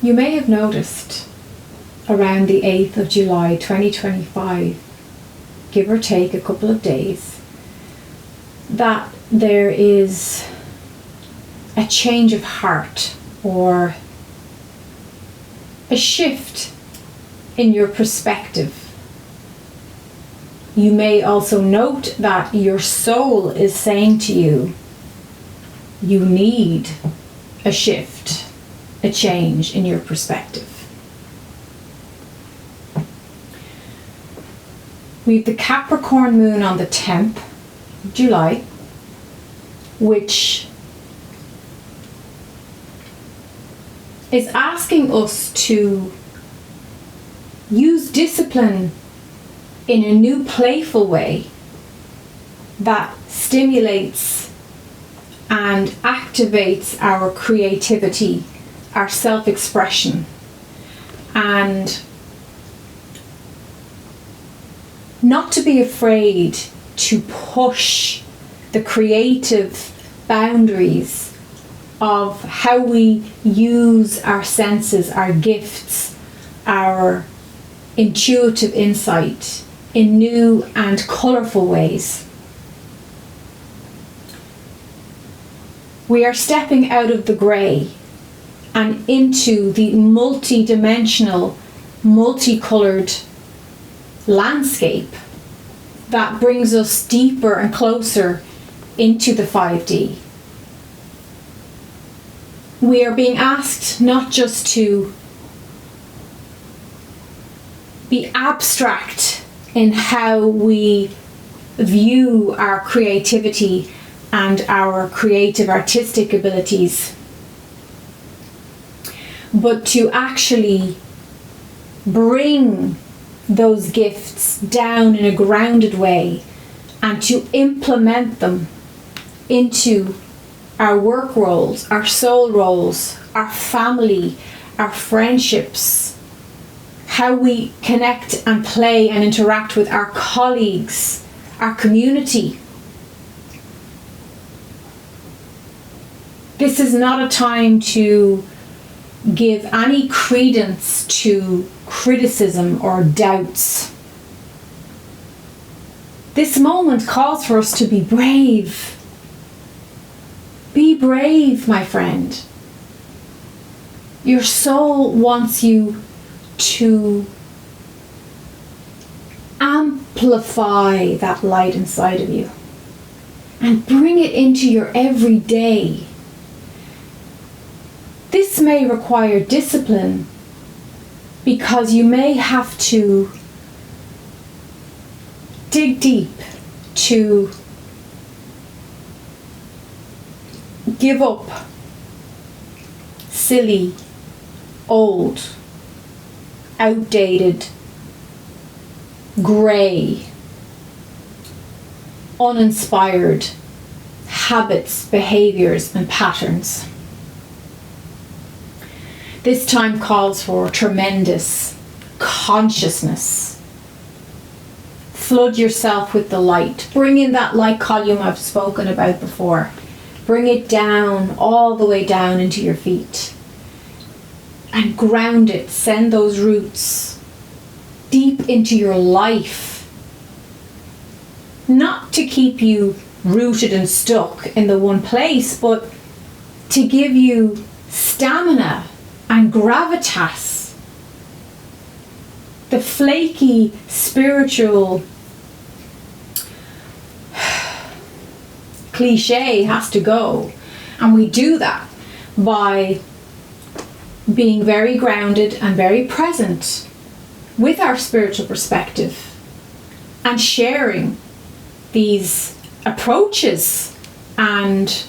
You may have noticed around the 8th of July 2025, give or take a couple of days, that there is a change of heart or a shift in your perspective. You may also note that your soul is saying to you, you need a shift, a change in your perspective. We have the Capricorn moon on the 10th of July, which is asking us to use discipline in a new playful way that stimulates and activates our creativity, our self-expression, and not to be afraid to push the creative boundaries of how we use our senses, our gifts, our intuitive insight in new and colourful ways. We are stepping out of the grey and into the multi-dimensional, multicoloured landscape that brings us deeper and closer into the 5D. We are being asked not just to be abstract in how we view our creativity and our creative artistic abilities, but to actually bring those gifts down in a grounded way and to implement them into our work roles, our soul roles, our family, our friendships, how we connect and play and interact with our colleagues, our community. This is not a time to give any credence to criticism or doubts. This moment calls for us to be brave. Be brave, my friend. Your soul wants you to amplify that light inside of you and bring it into your everyday. This may require discipline because you may have to dig deep to give up silly, old, outdated, grey, uninspired habits, behaviours and patterns. This time calls for tremendous consciousness. Flood yourself with the light. Bring in that light column I've spoken about before. Bring it down, all the way down into your feet. And ground it. Send those roots deep into your life. Not to keep you rooted and stuck in the one place, but to give you stamina and gravitas. The flaky spiritual cliche has to go, and we do that by being very grounded and very present with our spiritual perspective and sharing these approaches and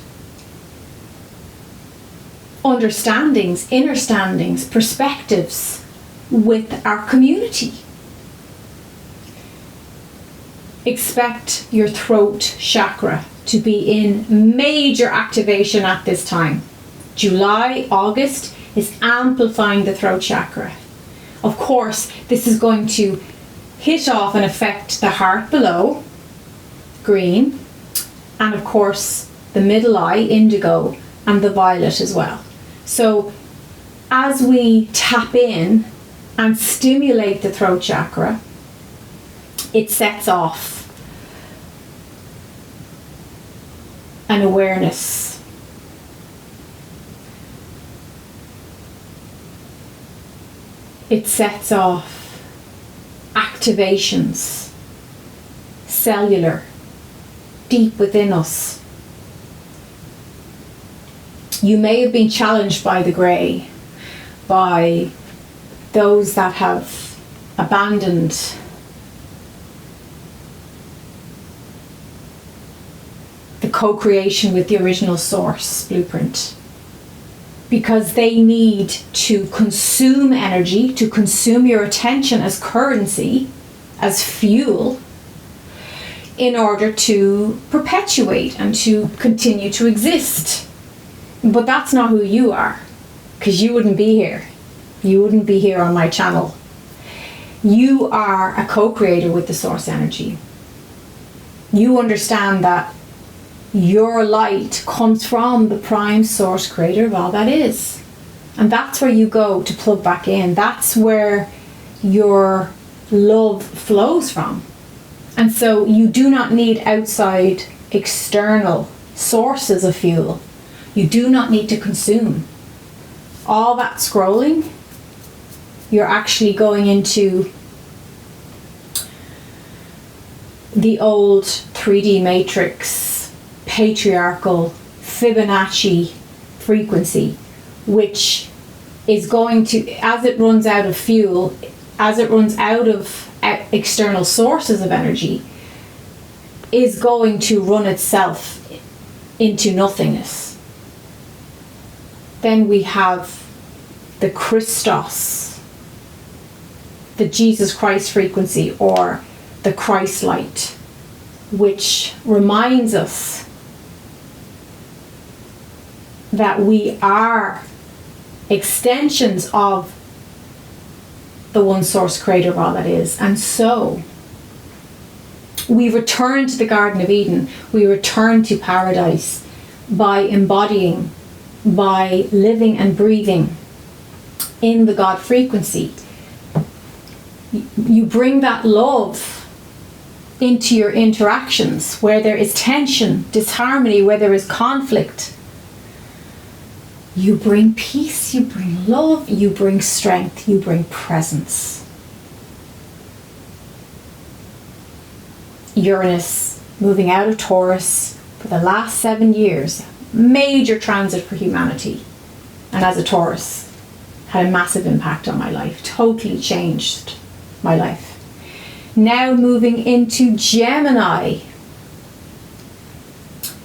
understandings, understandings, perspectives with our community. Expect your throat chakra to be in major activation at this time. July, August is amplifying the throat chakra. Of course, this is going to hit off and affect the heart below, green, and of course the middle eye, indigo, and the violet as well. So as we tap in and stimulate the throat chakra, it sets off an awareness. It sets off activations, cellular, deep within us. You may have been challenged by the grey, by those that have abandoned the co-creation with the original source blueprint, because they need to consume energy, to consume your attention as currency, as fuel, in order to perpetuate and to continue to exist. But that's not who you are, because you wouldn't be here. You wouldn't be here on my channel. You are a co-creator with the source energy. You understand that your light comes from the prime source creator of all that is. And that's where you go to plug back in. That's where your love flows from. And so you do not need outside external sources of fuel. You do not need to consume. All that scrolling, you're actually going into the old 3D matrix, patriarchal Fibonacci frequency, which is going to, as it runs out of fuel, as it runs out of external sources of energy, is going to run itself into nothingness. Then we have the Christos, the Jesus Christ frequency, or the Christ light, which reminds us that we are extensions of the one source creator of all that is. And so we return to the Garden of Eden, we return to paradise by embodying, by living and breathing in the God frequency. You bring that love into your interactions where there is tension, disharmony, where there is conflict. You bring peace, you bring love, you bring strength, you bring presence. Uranus moving out of Taurus for the last 7 years, major transit for humanity. And as a Taurus, had a massive impact on my life, totally changed my life. Now moving into Gemini.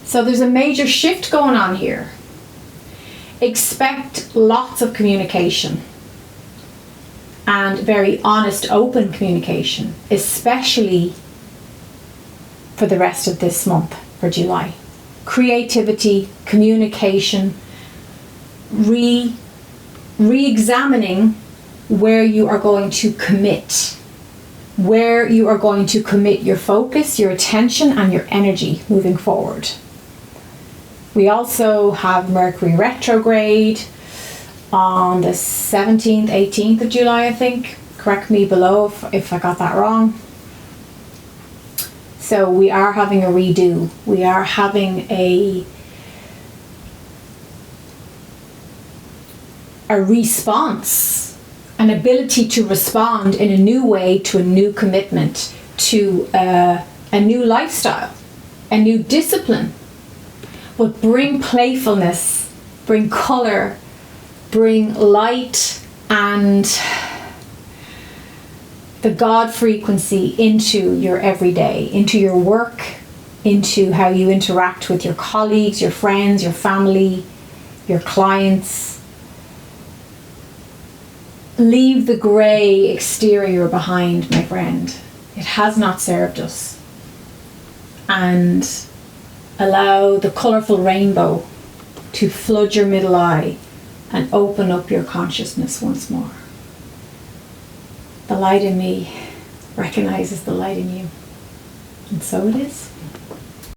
So there's a major shift going on here. Expect lots of communication and very honest, open communication, especially for the rest of this month, for July. Creativity, communication, re-examining where you are going to commit, where you are going to commit your focus, your attention, and your energy moving forward. We also have Mercury retrograde on the 17th, 18th of July, I think. Correct me below if I got that wrong. So we are having a redo. We are having a response, an ability to respond in a new way to a new commitment, to a new lifestyle, a new discipline. But bring playfulness, bring colour, bring light and the God frequency into your everyday, into your work, into how you interact with your colleagues, your friends, your family, your clients. Leave the grey exterior behind, my friend. It has not served us. And allow the colourful rainbow to flood your middle eye and open up your consciousness once more. The light in me recognizes the light in you. And so it is.